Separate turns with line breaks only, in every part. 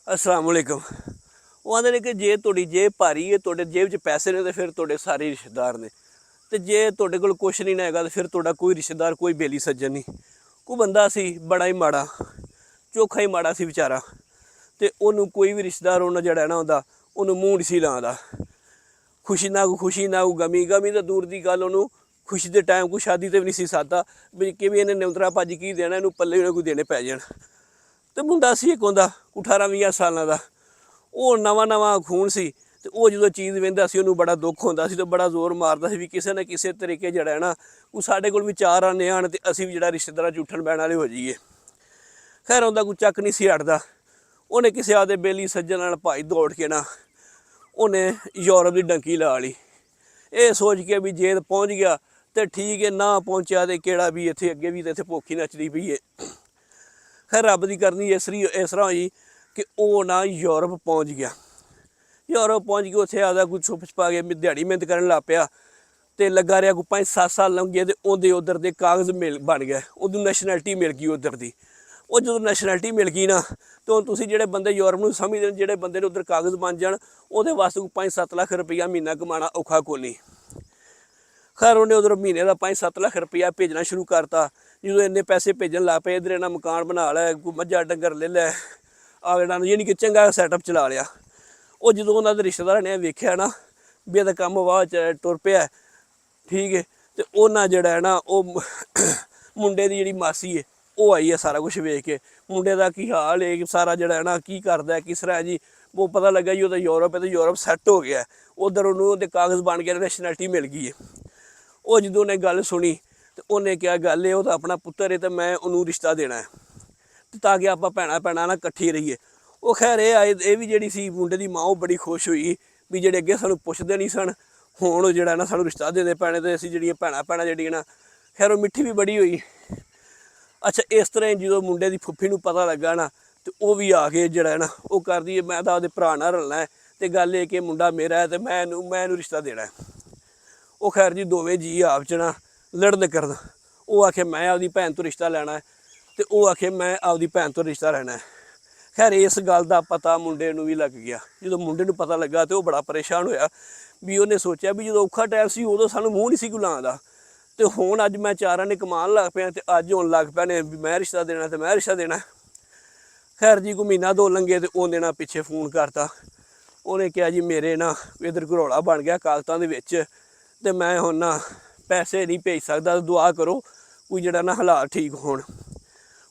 अस्सलाम वालेकुम। वो आंदे ने कि जे तुहाडी जेब भारी है, तुहाडे जेब च पैसे ने, तो फिर तुहाडे सारे रिश्तेदार ने, ते जे तुहाडे कोल कुछ नहीं हैगा तो फिर तुहाडा कोई रिश्तेदार, कोई बेली सज्जन नहीं। कोई बंदा सी बड़ा ही माड़ा, चोखा ही माड़ा सी बेचारा, ते उन्होंने कोई भी रिश्तेदार उन्होंने जड़ा ना होंदा, उन्होंने मूंह नहीं सी लांदा। खुशी ना कोई खुशी ना कोई गमी, गमी तो दूर की गल, उन्होंने खुशी के टाइम कोई शादी तो भी नहीं सी सादा भी कि भी इन्हें न्यौतरा भाजी की देना, इन्हू पल्ले उन्हें कोई देने पै जान। तो मुंडा सी एक होंदा 18-20 सालों का, वो नवा नवा खून सी, ते वो जो चीज़ वेंदा सी उन्होंने बड़ा दुख होंदा सी, तो बड़ा जोर मारदा सी भी किसी न किसी तरीके जड़ा है ना कोई साढ़े कोल भी चार आने आन, ते असीं भी जड़ा रिश्तेदारां च उठण बैण वाले हो जाइए। खैर उनका कोई चक नहीं सी हटदा। उन्हें किसी आदे बेली सज्जन नाल भाई दौड़ के ना उन्हें यूरोप की डंकी ला ली, ये सोच के भी जे पहुँच गया तो ठीक है, ना पहुँचा तो केड़ा भी इत्थे अगे भी तो इत्थे भुख ही नचदी पई है। खैर रब की करनी इस तरह हुई कि वो ना यूरोप पहुँच गया। यूरोप पहुँच के उत्थे आदा कोई छुप छुपा के दिहाड़ी मेहनत करन लग पिया, तो लगा रहा कोई 5-7 साल लंघ गए, तो उहदे उधर के कागज़ मिल बन गए, उहनूं नैशनैलिटी मिल गई उधर की। वो जो नैशनैलिटी मिल गई ना, तो तुम जो बंदे यूरोप में समझते हैं, जो बंदे उधर कागज़ बन जान, वो वास्ते 5-7 लाख रुपया महीना कमाना औखा कोई नहीं। खैर उन्हें उधर महीने का 5-7 लाख रुपया भेजना शुरू करता। जो इन्ने पैसे भेजन लग पे, इधर इन्हें मकान बना लै, कोई मझा डंगर ले लै, आवेड़ा यानी कि चंगा सैटअप चला लिया। वो जो उन्होंने रिश्तेदार ने वेख्या ना भी यदा कम वाह टुर पिया, ठीक है, तो उन्हें जड़ा है ना वो मुंडे की जी मासी है वो आई है सारा कुछ वेख के, मुंडे का की हाल है, सारा जड़ा है ना की करता है, किस तरह जी। वो पता लगा जी वो यूरोप है, तो यूरोप सैट हो गया, उधर उन्होंने कागज़ बन गया, नैशनैलिटी मिल गई है। वो जो उन्हें गल सुनी तो उन्हें क्या गल है, वो तो अपना पुत्तर है, तो मैं उन्होंने रिश्ता देना है, ताकि आप भैन भैन ना कट्ठे रहीए। वो खैर ये आए, ये भी जी सी मुंडे की माँ वो बड़ी खुश हुई भी जे अगे सूँ पुछते नहीं सन, हुण जो ना सूँ रिश्ता देने पैने, तो असीं जी भैन भैन जी ना, खैर वो मिट्ठी भी बड़ी हुई। अच्छा इस तरह जो मुंडे की फुफी नूं पता लगा ना, तो वह भी आके जड़ा ना वो कर दी, मैं तो आपदे भरा नाल रलना है, तो गल ये कि मुंडा मेरा है, तो मैं रिश्ता देना है। वो खैर जी दोवें जी आप च ना लड़न करन, वो आखे मैं आपदी भैन तो रिश्ता लैना है, तो वह आखे मैं आपदी भैन तो रिश्ता लैना है। खैर इस गल का पता मुंडे नूं भी लग गया। जो मुंडे नूं पता लगा तो वह बड़ा परेशान होया भी, उन्हें सोचा भी जो औखा टाइम सी उदों सानूं मूँह नहीं सी कोई लांदा, तो हुण अज मैं चारां ने कमान लग पिया, तो अज हुण लग पैने भी मैं रिश्ता देना, तो मैं रिश्ता देना। खैर जी कोई महीना दो लंघे, तो उन्हें ना पिछे फोन करता, उन्हें कहा जी मेरे ना इधर घरौला बन गया कागज़ां दे विच, ते मैं हुण ना पैसे नहीं भेज सकदा, दुआ करो कोई जड़ा ना हालात ठीक होण।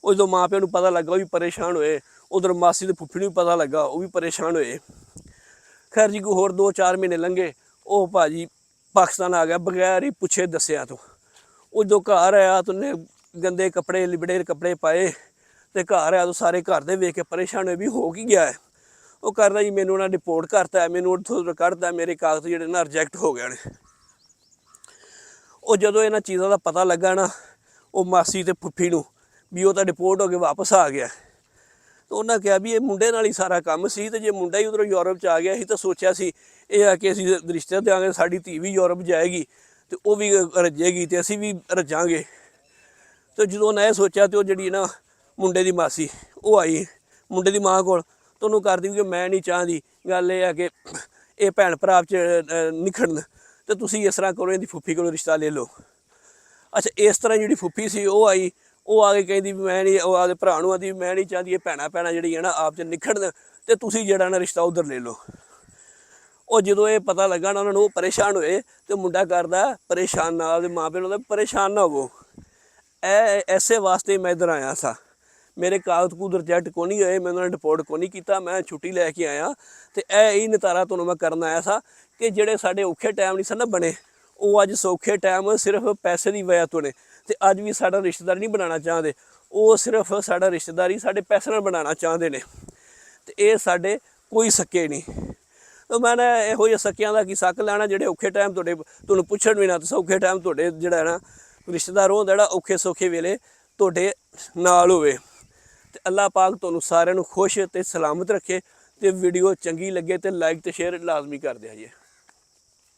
उस जो माँ प्यो नूं पता लगा, वो भी परेशान होए, उधर मासी ते फुफी नूं भी पता लगा, वो भी परेशान होए। खैर जी कोई होर 2-4 महीने लंघे, वो भाजी पाकिस्तान आ गया बगैर ही पुछे दस्सिया तो। वो जो घर आया तो उन्हें गंदे कपड़े लिबड़े कपड़े पाए, तो घर आया तो सारे घर दे वेख के परेशान हुए भी हो की गया है। वो करदा जी मैनू उन्हें डिपोर्ट करता है, मैनू उधर कढ़ता, मेरे कागज़ जिहड़े ना रिजैक्ट हो गए ने। वो जो इन्हां चीज़ों का पता लगा ना वो मासी ते फुफी नूं भी वो तो डिपोर्ट हो के वापस आ गया, तो उन्हें कहा भी ये मुंडे नाल ही सारा काम सी, तो जे मुंडा ही उधरों यूरोप च आ गया ही, तो सोचा सी ये है कि असीं रिश्ता देंगे, साडी धी भी यूरोप जाएगी, तो वह भी रजेगी, तो असीं भी रजांगे। तो जो उन्हें सोचा, तो जी ना मुंडे की मासी वो आई मुंडे की माँ को, तो उन्होंने कर दी कि मैं नहीं चाहती, गल यह है कि ये भैन भरा च निखड़न, तो तुसीं इस तरह करो इहदी फुफी को रिश्ता ले लो। अच्छा इस तरह जी फुफी सी वो आई, वो आ के कहती भी मैं नहीं, वो आपके भरा आती भी मैं नहीं चाहती ये भैन भैन जी है ना आप च निखड़न, तो तुसीं जड़ा ना रिश्ता उधर ले लो। और जो ये पता लगा ना उन्होंने, वो परेशान हुए, तो मुंडा करदा परेशान ना आपके माँ प्यो ने परेशान ना हो, ऐसे वास्ते मैं इधर आया था, मेरे कागज़ कूद रिजैक्ट को नहीं होए, मैं उन्होंने डिपोर्ट को नहीं किया, मैं छुट्टी लैके आया, तो यही नतारा तुहानूं मैं करन आया था कि जेड़े साडे औखे टाइम नहीं सन ना बने, वो अज सौखे टाइम सिर्फ पैसे की वजह तो ने, तो अज भी साडा रिश्तेदार नहीं बनाना चाहते, वो सिर्फ साडा रिश्तेदारी साडे पैसे नाल बनाना चाहते हैं, तो ये साडे कोई सक्के नहीं। तो मैंने इहो जिहे सक्कियां दा की सक लैना, जेड़े औखे टाइम तुहानूं पुछण भी ना, तो सौखे टाइम तुहाडे जिहड़ा ना रिश्तेदार होंदा जेहड़ा औखे सौखे वेले तुहाडे नाल होवे। ते अल्लाह पाक तुहानूं सारिआं नूं खुश ते सलामत रखे, ते वीडियो चंगी लगे तो लाइक तो शेयर लाजमी कर दिया जी।